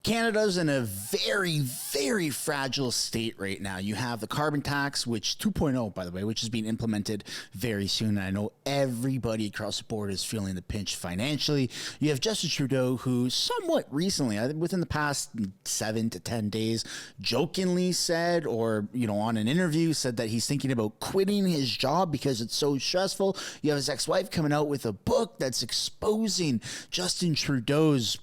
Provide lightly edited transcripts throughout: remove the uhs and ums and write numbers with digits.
Canada's in a very, very fragile state right now. You have the carbon tax, which 2.0, by the way, which is being implemented very soon. I know everybody across the board is feeling the pinch financially. You have Justin Trudeau, who somewhat recently, within the past 7 to 10 days, jokingly said, or, on an interview, said that he's thinking about quitting his job because it's so stressful. You have his ex-wife coming out with a book that's exposing Justin Trudeau's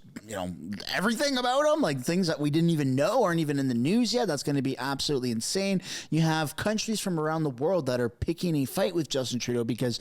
everything about him, like things that we didn't even know aren't even in the news yet. That's going to be absolutely insane. You have countries from around the world that are picking a fight with Justin Trudeau because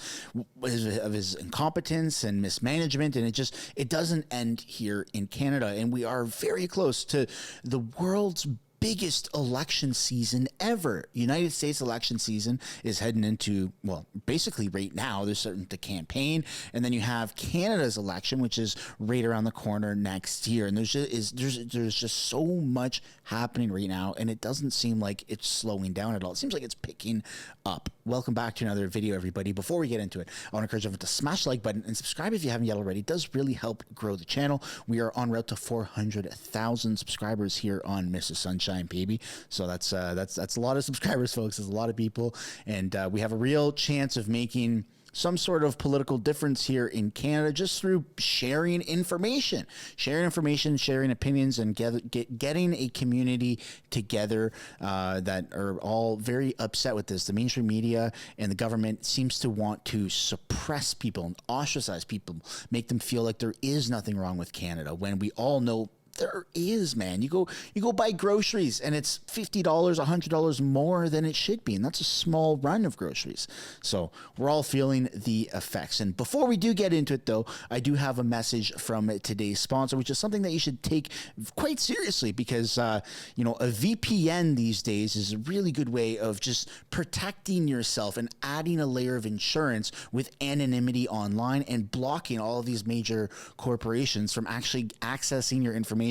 of his incompetence and mismanagement, and it doesn't end here in Canada. And we are very close to the world's biggest election season ever. United States election season is heading into, well, basically right now they're starting to campaign, and then you have Canada's election, which is right around the corner next year. And there's just so much happening right now, and it doesn't seem like it's slowing down at all. It seems like it's picking up. Welcome back to another video, everybody. Before we get into it, I want to encourage everyone to smash the like button and subscribe if you haven't yet already. It does really help grow the channel. We are en route to 400,000 subscribers here on Mr. Sunshine Baby. So that's a lot of subscribers, folks. There's a lot of people, and we have a real chance of making some sort of political difference here in Canada just through sharing information, sharing opinions, and getting a community together that are all very upset with this. The mainstream media and the government seems to want to suppress people and ostracize people, make them feel like there is nothing wrong with Canada, when we all know there is, man. You go buy groceries and it's $50, $100 more than it should be, and that's a small run of groceries. So we're all feeling the effects. And before we do get into it, though, I do have a message from today's sponsor, which is something that you should take quite seriously, because a VPN these days is a really good way of just protecting yourself and adding a layer of insurance with anonymity online and blocking all of these major corporations from actually accessing your information.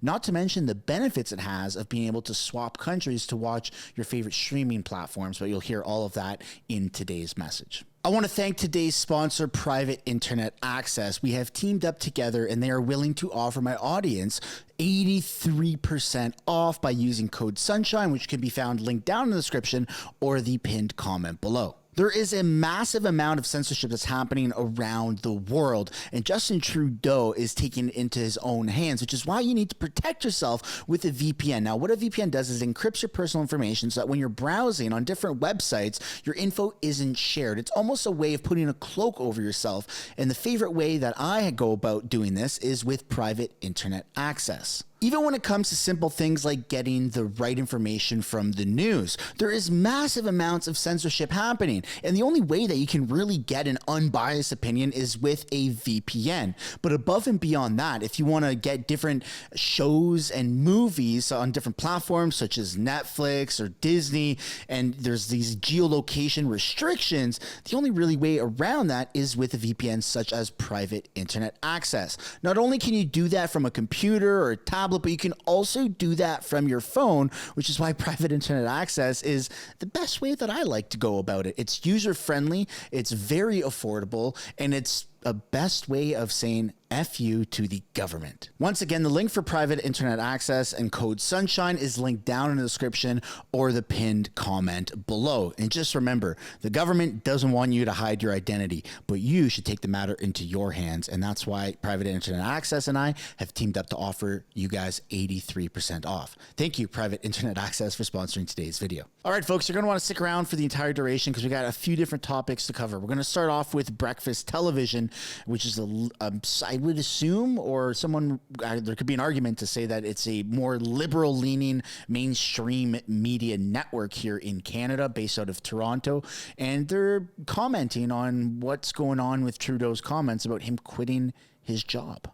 Not to mention the benefits it has of being able to swap countries to watch your favorite streaming platforms, but you'll hear all of that in today's message. I want to thank today's sponsor, Private Internet Access. We have teamed up together, and they are willing to offer my audience 83% off by using code SUNSHINE, which can be found linked down in the description or the pinned comment below. There is a massive amount of censorship that's happening around the world, and Justin Trudeau is taking it into his own hands, which is why you need to protect yourself with a VPN. Now, what a VPN does is encrypts your personal information so that when you're browsing on different websites, your info isn't shared. It's almost a way of putting a cloak over yourself, and the favorite way that I go about doing this is with Private Internet Access. Even when it comes to simple things like getting the right information from the news, there is massive amounts of censorship happening. And the only way that you can really get an unbiased opinion is with a VPN. But above and beyond that, if you want to get different shows and movies on different platforms such as Netflix or Disney, and there's these geolocation restrictions, the only really way around that is with a VPN such as Private Internet Access. Not only can you do that from a computer or a tablet, but you can also do that from your phone, which is why Private Internet Access is the best way that I like to go about it. It's user-friendly, it's very affordable, and it's a best way of saying F you to the government. Once again, the link for Private Internet Access and code SUNSHINE is linked down in the description or the pinned comment below. And just remember, the government doesn't want you to hide your identity, but you should take the matter into your hands. And that's why Private Internet Access and I have teamed up to offer you guys 83% off. Thank you, Private Internet Access, for sponsoring today's video. All right, folks, you're going to want to stick around for the entire duration because we got a few different topics to cover. We're going to start off with breakfast television, which is I would assume, or someone, there could be an argument to say that it's a more liberal-leaning mainstream media network here in Canada, based out of Toronto, and they're commenting on what's going on with Trudeau's comments about him quitting his job.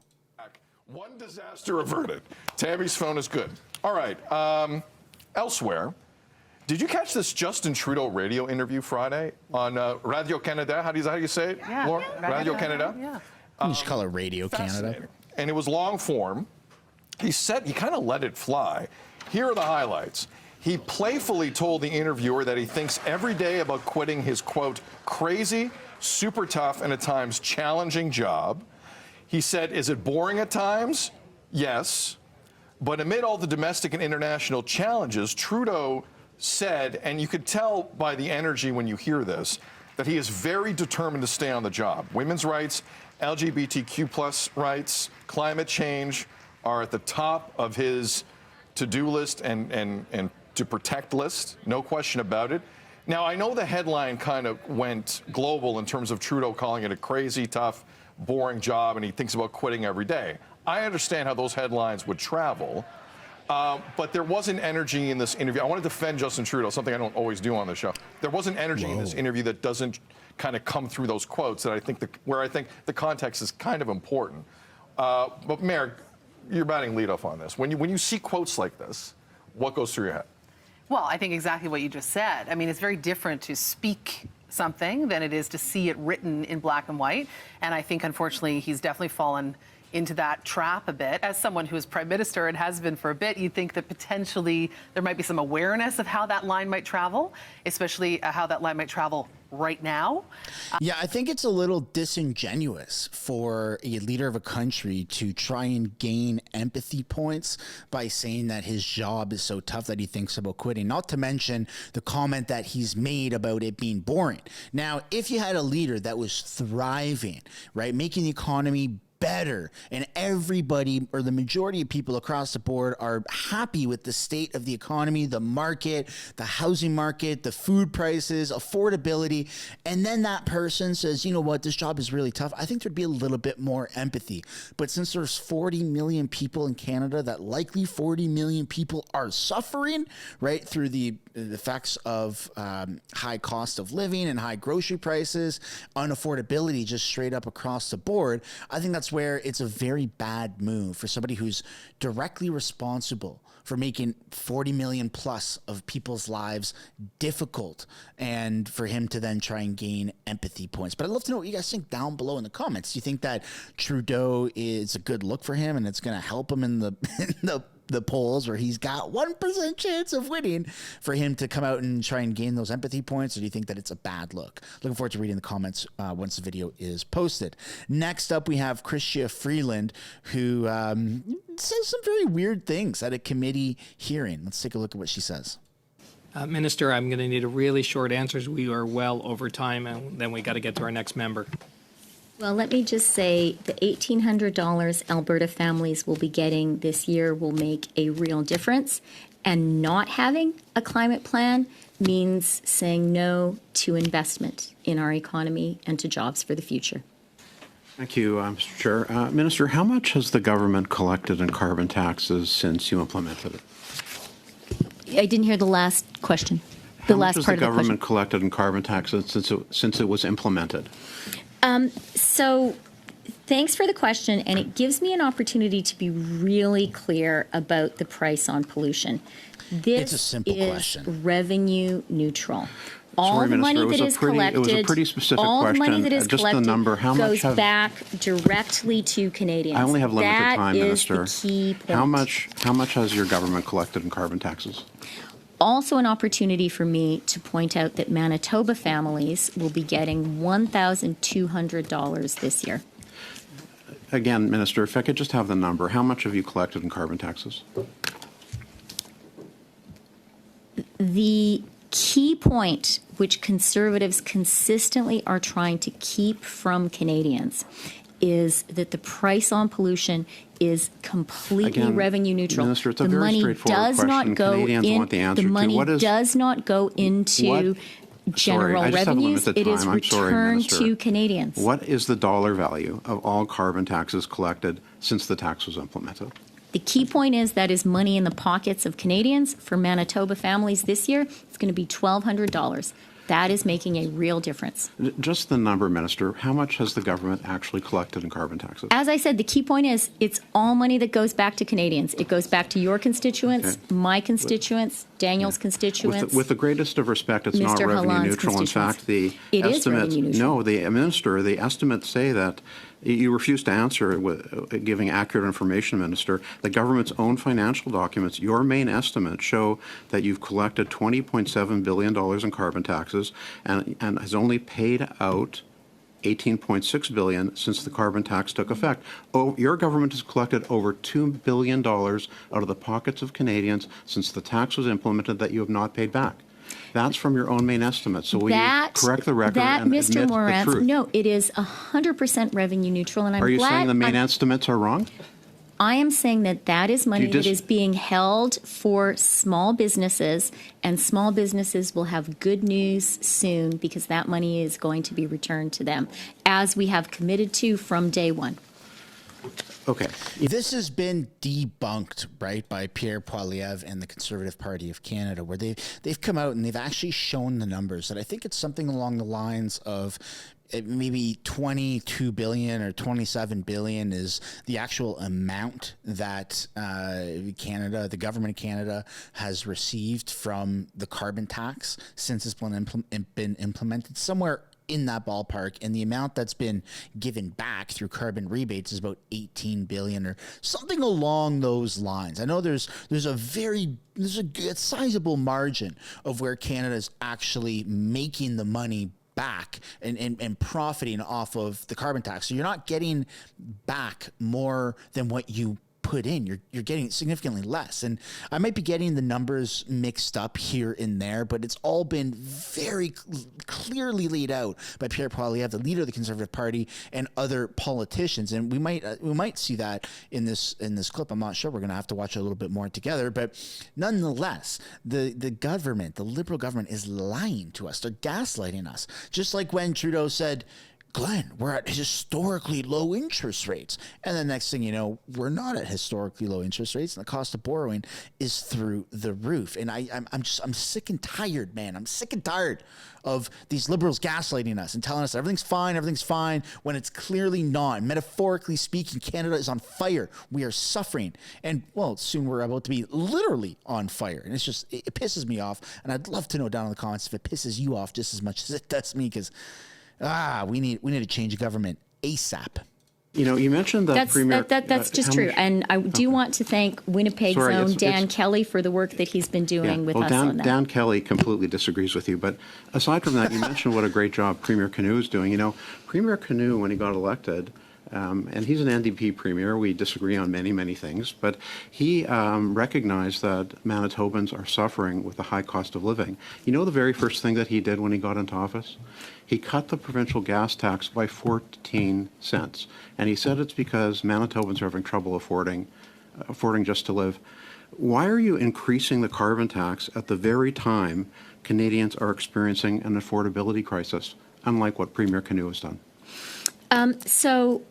One disaster averted. Tammy's phone is good. All right. Elsewhere, did you catch this Justin Trudeau radio interview Friday on Radio Canada? How do you say it? Yeah. Laura? Radio Canada? Yeah. You should call it Radio Canada. And it was long form. He kind of let it fly. Here are the highlights. He playfully told the interviewer that he thinks every day about quitting his, quote, crazy, super tough, and at times challenging job. He said, is it boring at times? Yes. But amid all the domestic and international challenges, Trudeau said, and you could tell by the energy when you hear this, that he is very determined to stay on the job. Women's rights, LGBTQ plus rights, climate change are at the top of his to-do list and to protect list, no question about it. Now, I know the headline kind of went global in terms of Trudeau calling it a crazy, tough, boring job, and he thinks about quitting every day. I understand how those headlines would travel, but there wasn't energy in this interview. I want to defend Justin Trudeau, something I don't always do on the show. There wasn't energy in this interview that doesn't kind of come through those quotes that I think where I think the context is kind of important. But Mayor, you're batting leadoff on this. When you see quotes like this, what goes through your head? Well, I think exactly what you just said. I mean, it's very different to speak something than it is to see it written in black and white. And I think, unfortunately, he's definitely fallen into that trap a bit. As someone who is Prime Minister and has been for a bit, you'd think that potentially there might be some awareness of how that line might travel, especially how that line might travel right now. Yeah, I think it's a little disingenuous for a leader of a country to try and gain empathy points by saying that his job is so tough that he thinks about quitting, not to mention the comment that he's made about it being boring. Now, if you had a leader that was thriving, right, making the economy better, and everybody or the majority of people across the board are happy with the state of the economy, the market, the housing market, the food prices, affordability, and then that person says, you know what, this job is really tough, I think there'd be a little bit more empathy. But since there's 40 million people in Canada, that likely 40 million people are suffering, right, through the effects of high cost of living and high grocery prices, unaffordability just straight up across the board, I think that's where it's a very bad move for somebody who's directly responsible for making 40 million plus of people's lives difficult, and for him to then try and gain empathy points. But I'd love to know what you guys think down below in the comments. Do you think that Trudeau is a good look for him and it's going to help him in the polls where he's got 1% chance of winning, for him to come out and try and gain those empathy points? Or do you think that it's a bad look? Looking forward to reading the comments once the video is posted. Next up, we have Christia Freeland, who says some very weird things at a committee hearing. Let's take a look at what she says. Minister, I'm going to need a really short answer. We are well over time, and then we got to get to our next member. Well, let me just say the $1,800 Alberta families will be getting this year will make a real difference. And not having a climate plan means saying no to investment in our economy and to jobs for the future. Thank you, Mr. Chair. Minister, how much has the government collected in carbon taxes since you implemented it? I didn't hear the last question. The last part of the question. How much has the government collected in carbon taxes since it was implemented? So thanks for the question, and it gives me an opportunity to be really clear about the price on pollution. It's a simple question. Revenue neutral. All the money that is collected, it was a pretty specific all question. The money that is just collected the number, how goes much back directly to Canadians. I only have limited time, Minister. That is the key point. How much has your government collected in carbon taxes? Also an opportunity for me to point out that Manitoba families will be getting $1,200 this year. Again, Minister, if I could just have the number, how much have you collected in carbon taxes? The key point, which Conservatives consistently are trying to keep from Canadians, is that the price on pollution is completely revenue neutral. Minister, it's a very straightforward question. Canadians want the answer to. The money to. does not go into general revenues. It is returned to Canadians. What is the dollar value of all carbon taxes collected since the tax was implemented? The key point is that is money in the pockets of Canadians. For Manitoba families this year, it's going to be $1,200. That is making a real difference. Just the number, Minister. How much has the government actually collected in carbon taxes? As I said, the key point is it's all money that goes back to Canadians. It goes back to your constituents, my constituents, Daniel's constituents. With the greatest of respect, it's not revenue neutral. In fact, the estimates, no, the Minister, the estimates say that you refuse to answer with giving accurate information, Minister. The government's own financial documents, your main estimates show that you've collected $20.7 billion in carbon taxes and has only paid out 18.6 billion since the carbon tax took effect. Oh, your government has collected over $2 billion out of the pockets of Canadians since the tax was implemented that you have not paid back. That's from your own main estimate. So will you correct the record and Mr. admit Morantz, the truth? no, it is 100% revenue neutral, and I'm Are you glad saying the main estimates are wrong? I am saying that that is money that is being held for small businesses, and small businesses will have good news soon because that money is going to be returned to them, as we have committed to from day one. Okay. This has been debunked, right, by Pierre Poilievre and the Conservative Party of Canada, where they've come out and they've actually shown the numbers. And I think it's something along the lines of maybe 22 billion or 27 billion is the actual amount that Canada, the government of Canada, has received from the carbon tax since it's been implemented, somewhere in that ballpark, and the amount that's been given back through carbon rebates is about 18 billion or something along those lines. I know there's a good sizable margin of where Canada is actually making the money back and profiting off of the carbon tax. So you're not getting back more than what you put in. You're getting significantly less. And I might be getting the numbers mixed up here and there, but it's all been very clearly laid out by Pierre Poilievre, the leader of the Conservative Party, and other politicians. And we might see that in this clip. I'm not sure. We're going to have to watch a little bit more together. But nonetheless, the government, the Liberal government, is lying to us. They're gaslighting us. Just like when Trudeau said, Glenn, we're at historically low interest rates. And the next thing you know, we're not at historically low interest rates, and the cost of borrowing is through the roof. And I'm sick and tired, man. I'm sick and tired of these Liberals gaslighting us and telling us everything's fine, when it's clearly not. Metaphorically speaking, Canada is on fire. We are suffering. And, well, soon we're about to be literally on fire. And it's just, it pisses me off. And I'd love to know down in the comments if it pisses you off just as much as it does me, because we need to change the government ASAP. You know, you mentioned that Premier... That's just true. And I do want to thank Winnipeg's own Dan Kelly for the work that he's been doing with us on that. Dan Kelly completely disagrees with you. But aside from that, you mentioned what a great job Premier Canoe is doing. You know, Premier Canoe, when he got elected, and he's an NDP premier. We disagree on many, many things. But he recognized that Manitobans are suffering with the high cost of living. You know the very first thing that he did when he got into office? He cut the provincial gas tax by 14 cents. And he said it's because Manitobans are having trouble affording just to live. Why are you increasing the carbon tax at the very time Canadians are experiencing an affordability crisis, unlike what Premier Canoe has done? So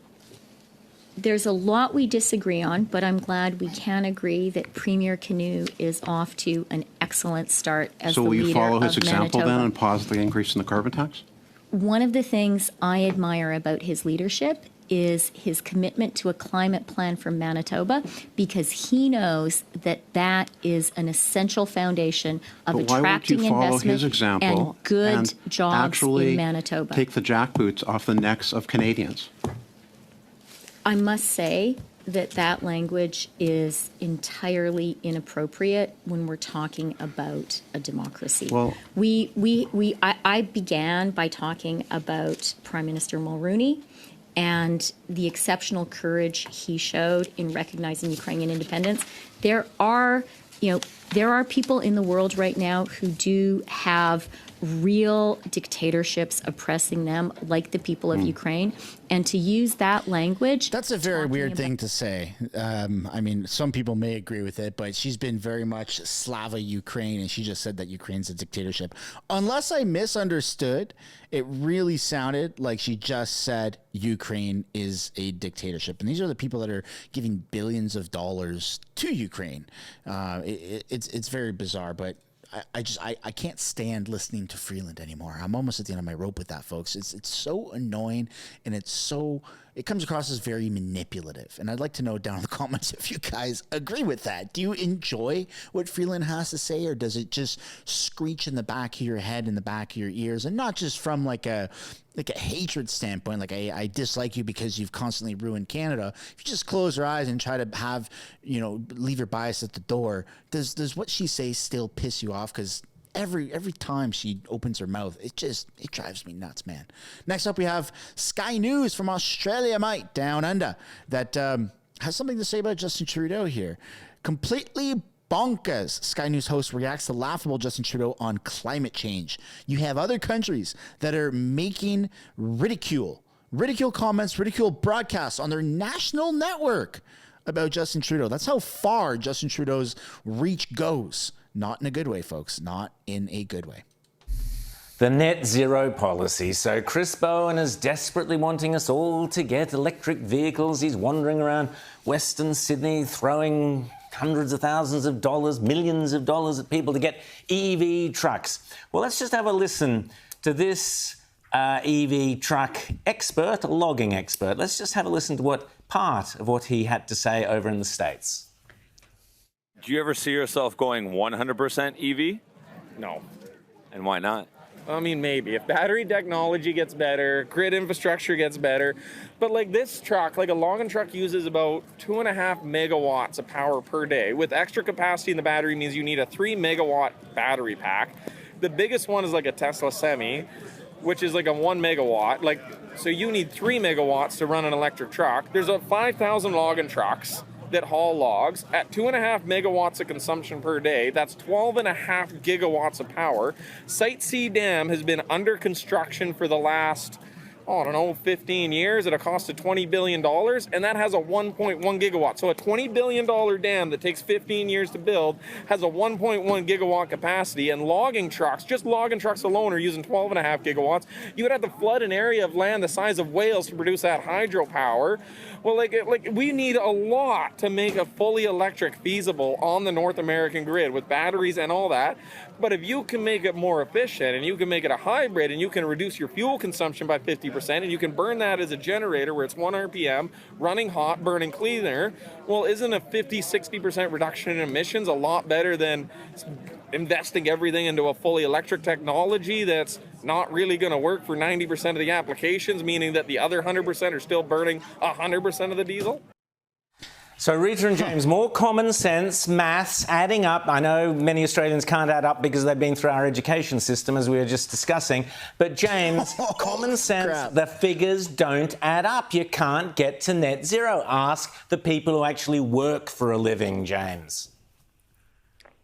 there's a lot we disagree on, but I'm glad we can agree that Premier Canoe is off to an excellent start as the leader of Manitoba. So will you follow his example then and pause the increase in the carbon tax? One of the things I admire about his leadership is his commitment to a climate plan for Manitoba, because he knows that that is an essential foundation of attracting investment and good jobs in Manitoba. Take the jackboots off the necks of Canadians. I must say that language is entirely inappropriate when we're talking about a democracy. Well, I began by talking about Prime Minister Mulroney and the exceptional courage he showed in recognizing Ukrainian independence. There are people in the world right now who do have real dictatorships oppressing them, like the people of Ukraine. And to use that language... That's a very weird thing to say. I mean, some people may agree with it, but she's been very much Slava Ukraine, and she just said that Ukraine's a dictatorship. Unless I misunderstood, it really sounded like she just said Ukraine is a dictatorship. And these are the people that are giving billions of dollars to Ukraine. It's very bizarre, but I can't stand listening to Freeland anymore. I'm almost at the end of my rope with that, folks. It's so annoying, and it comes across as very manipulative. And I'd like to know down in the comments if you guys agree with that. Do you enjoy what Freeland has to say, or does it just screech in the back of your head, in the back of your ears, and not just from like a hatred standpoint, like I dislike you because you've constantly ruined Canada? If you just close your eyes and try to have, leave your bias at the door, does what she says still piss you off? Because every time she opens her mouth, it drives me nuts, man. Next up, we have Sky News from Australia, mate, down under, that has something to say about Justin Trudeau here. Completely bonkers. Sky News host reacts to laughable Justin Trudeau on climate change. You have other countries that are making ridicule comments, ridicule broadcasts on their national network about Justin Trudeau. That's how far Justin Trudeau's reach goes. Not in a good way, folks. Not in a good way. The net zero policy. So Chris Bowen is desperately wanting us all to get electric vehicles. He's wandering around Western Sydney throwing hundreds of thousands of dollars, millions of dollars at people to get EV trucks. Well, let's just have a listen to this EV truck expert, a logging expert. Let's just have a listen to part of what he had to say over in the States. Do you ever see yourself going 100% EV? No. And why not? I mean, maybe. If battery technology gets better, grid infrastructure gets better. But like this truck, like a logging truck uses about 2.5 megawatts of power per day. With extra capacity in the battery means you need a 3 megawatt battery pack. The biggest one is like a Tesla Semi, which is like a 1 megawatt. So you need 3 megawatts to run an electric truck. There's 5,000 logging trucks that haul logs at 2.5 megawatts of consumption per day. That's 12.5 gigawatts of power. Site C Dam has been under construction for the last, 15 years at a cost of $20 billion, and that has a 1.1 gigawatt. So a $20 billion dam that takes 15 years to build has a 1.1 gigawatt capacity, and logging trucks, just logging trucks alone, are using 12.5 gigawatts. You would have to flood an area of land the size of Wales to produce that hydropower. Well, we need a lot to make a fully electric feasible on the North American grid with batteries and all that. But if you can make it more efficient and you can make it a hybrid and you can reduce your fuel consumption by 50% and you can burn that as a generator where it's 1 RPM, running hot, burning cleaner, well, isn't a 50-60% reduction in emissions a lot better than investing everything into a fully electric technology that's not really going to work for 90% of the applications, meaning that the other 100% are still burning 100% of the diesel? So Rita and James, more common sense, maths, adding up. I know many Australians can't add up because they've been through our education system, as we were just discussing. But James, common sense, the figures don't add up. You can't get to net zero. Ask the people who actually work for a living, James.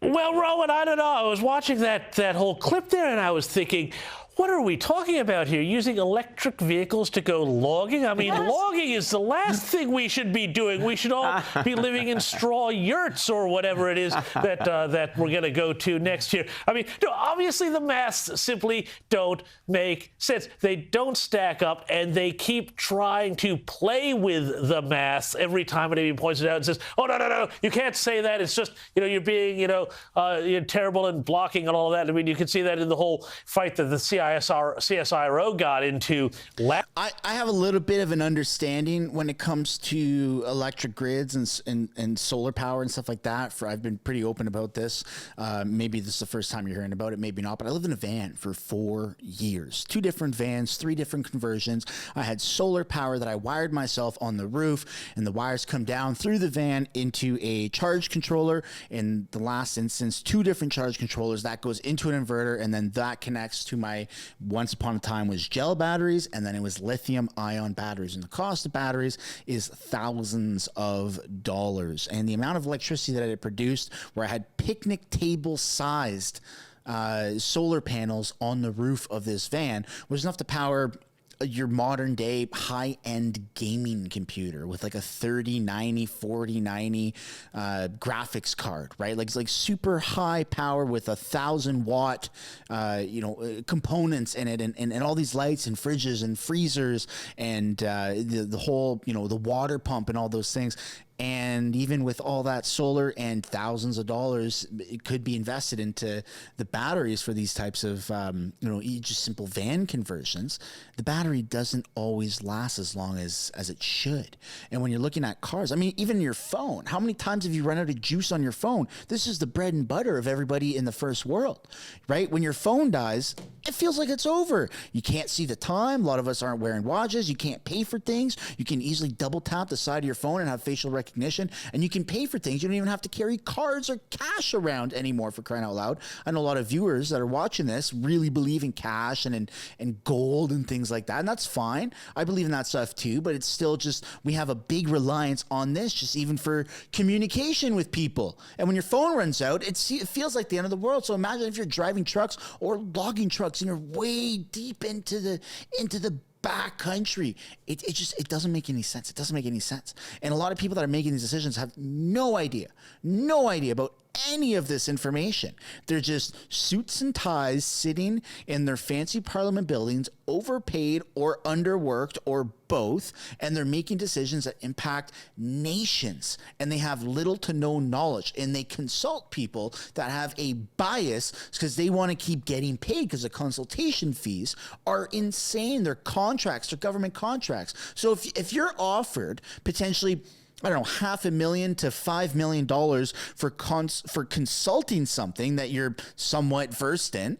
Well, Rowan, I don't know. I was watching that whole clip there and I was thinking, what are we talking about here? Using electric vehicles to go logging? I mean, logging is the last thing we should be doing. We should all be living in straw yurts or whatever it is that we're going to go to next year. I mean, obviously the maths simply don't make sense. They don't stack up, and they keep trying to play with the maths every time anybody points it out and says, oh, no, you can't say that. It's just, you're being, you're terrible and blocking and all of that. I mean, you can see that in the whole fight that the CSIRO got into. I have a little bit of an understanding when it comes to electric grids and solar power and stuff like that. I've been pretty open about this. Maybe this is the first time you're hearing about it, maybe not, but I lived in a van for 4 years. 2 different vans, 3 different conversions. I had solar power that I wired myself on the roof, and the wires come down through the van into a charge controller. In the last instance, 2 different charge controllers. That goes into an inverter, and then that connects to my, once upon a time was gel batteries, and then it was lithium ion batteries. And the cost of batteries is thousands of dollars. And the amount of electricity that it produced, where I had picnic table sized solar panels on the roof of this van, was enough to power your modern day high-end gaming computer with like a 3090, 4090 graphics card, right? Like super high power with 1,000 watt, components in it, and all these lights and fridges and freezers and the whole, the water pump and all those things. And even with all that solar and thousands of dollars, it could be invested into the batteries for these types of, just simple van conversions. The battery doesn't always last as long as it should. And when you're looking at cars, I mean, even your phone, how many times have you run out of juice on your phone? This is the bread and butter of everybody in the first world, right? When your phone dies, it feels like it's over. You can't see the time. A lot of us aren't wearing watches. You can't pay for things. You can easily double tap the side of your phone and have facial recognition recognition, and you can pay for things. You don't even have to carry cards or cash around anymore, for crying out loud. I know a lot of viewers that are watching this really believe in cash and gold and things like that, and that's fine. I believe in that stuff too, but it's still just, we have a big reliance on this, just even for communication with people. And when your phone runs out, it feels like the end of the world. So imagine if you're driving trucks or logging trucks and you're way deep into the back country. It doesn't make any sense. It doesn't make any sense. And a lot of people that are making these decisions have no idea about any of this information. They're just suits and ties sitting in their fancy parliament buildings, overpaid or underworked or both, and they're making decisions that impact nations, and they have little to no knowledge, and they consult people that have a bias because they want to keep getting paid, because the consultation fees are insane. They're contracts, they're government contracts. So if you're offered potentially, I don't know, $500,000 to $5 million for consulting something that you're somewhat versed in,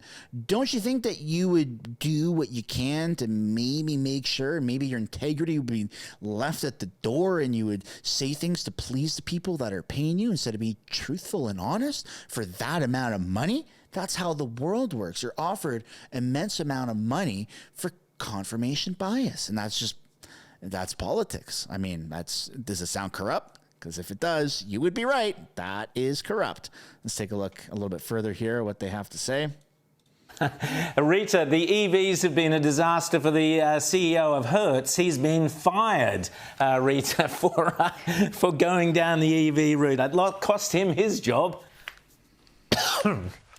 don't you think that you would do what you can to maybe make sure, maybe your integrity would be left at the door, and you would say things to please the people that are paying you instead of being truthful and honest for that amount of money? That's how the world works. You're offered immense amount of money for confirmation bias, and that's politics. I mean, does it sound corrupt? Because if it does, you would be right. That is corrupt. Let's take a look a little bit further here, what they have to say. Rita, the EVs have been a disaster for the CEO of Herz. He's been fired, Rita, for going down the EV route. That cost him his job.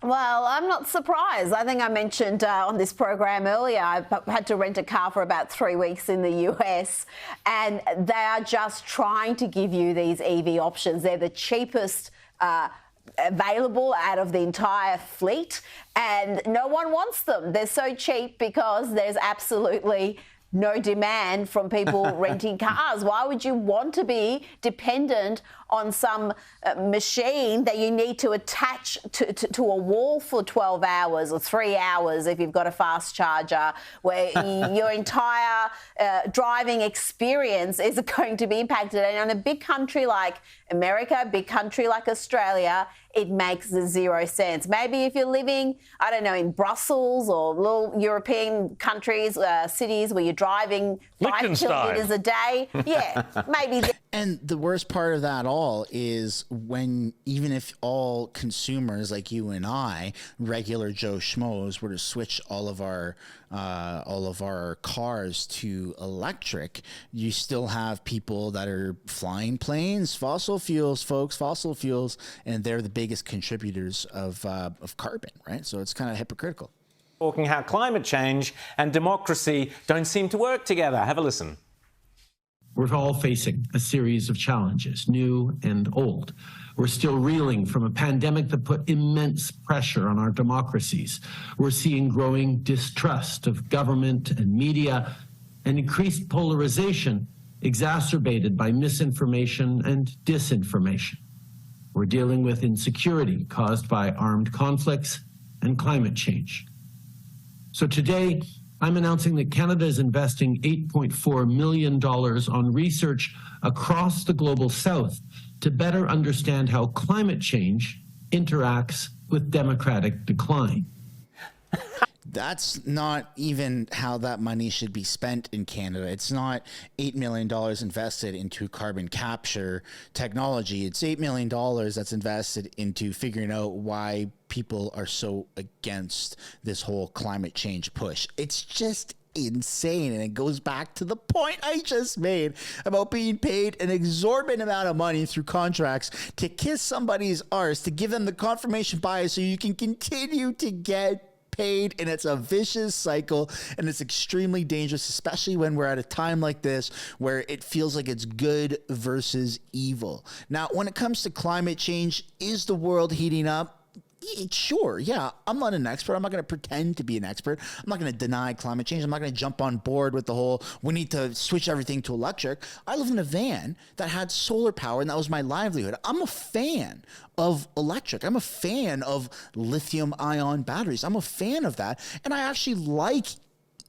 Well, I'm not surprised. I think I mentioned on this program earlier, I had to rent a car for about 3 weeks in the US, and they are just trying to give you these EV options. They're the cheapest available out of the entire fleet, and no one wants them. They're so cheap because there's absolutely no demand from people renting cars. Why would you want to be dependent on some machine that you need to attach to a wall for 12 hours or 3 hours if you've got a fast charger, where your entire driving experience is going to be impacted? And in a big country like America, a big country like Australia, it makes zero sense. Maybe if you're living, I don't know, in Brussels or little European countries, cities where you're driving 5 kilometres a day, yeah, maybe. And the worst part of that all is when, even if all consumers like you and I, regular Joe Schmoes, were to switch all of our cars to electric, you still have people that are flying planes, fossil fuels, folks, fossil fuels, and they're the biggest contributors of carbon, right? So it's kind of hypocritical. Talking how climate change and democracy don't seem to work together. Have a listen. We're all facing a series of challenges, new and old. We're still reeling from a pandemic that put immense pressure on our democracies. We're seeing growing distrust of government and media and increased polarization exacerbated by misinformation and disinformation. We're dealing with insecurity caused by armed conflicts and climate change. So today, I'm announcing that Canada is investing $8.4 million on research across the global south to better understand how climate change interacts with democratic decline. That's not even how that money should be spent in Canada. It's not $8 million invested into carbon capture technology. It's $8 million that's invested into figuring out why people are so against this whole climate change push. It's just insane, and it goes back to the point I just made about being paid an exorbitant amount of money through contracts to kiss somebody's arse, to give them the confirmation bias so you can continue to get paid. And it's a vicious cycle, and it's extremely dangerous, especially when we're at a time like this where it feels like it's good versus evil. Now, when it comes to climate change, is the world heating up? Sure, yeah. I'm not an expert. I'm not going to pretend to be an expert. I'm not going to deny climate change. I'm not going to jump on board with the whole, we need to switch everything to electric. I live in a van that had solar power, and that was my livelihood. I'm a fan of electric. I'm a fan of lithium-ion batteries. I'm a fan of that, and I actually like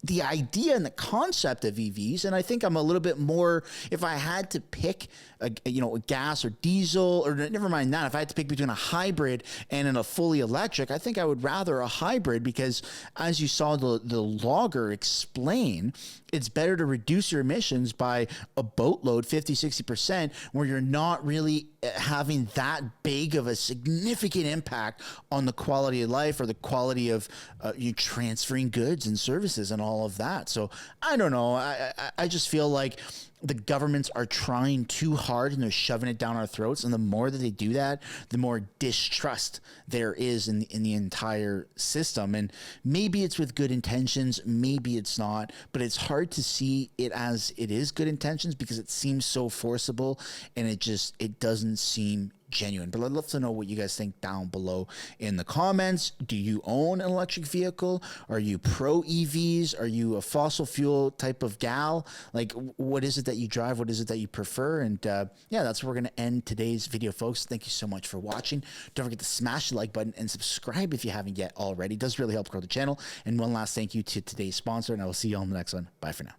the idea and the concept of EVs, and I think I'm a little bit more, if I had to pick a gas or diesel, or never mind that, if I had to pick between a hybrid and a fully electric, I think I would rather a hybrid, because as you saw the logger explain, it's better to reduce your emissions by a boatload, 50-60%, where you're not really having that big of a significant impact on the quality of life or the quality of you transferring goods and services and all of that. So I don't know. I just feel like the governments are trying too hard and they're shoving it down our throats. And the more that they do that, the more distrust there is in the entire system. And maybe it's with good intentions, maybe it's not, but it's hard to see it as it is good intentions because it seems so forcible and it doesn't seem genuine. But I'd love to know what you guys think down below in the comments. Do you own an electric vehicle? Are you pro EVs? Are you a fossil fuel type of gal? Like, what is it that you drive? What is it that you prefer? And yeah, that's where we're going to end today's video, folks. Thank you so much for watching. Don't forget to smash the like button and subscribe if you haven't yet already. It does really help grow the channel. And one last thank you to today's sponsor, and I will see you on the next one. Bye for now.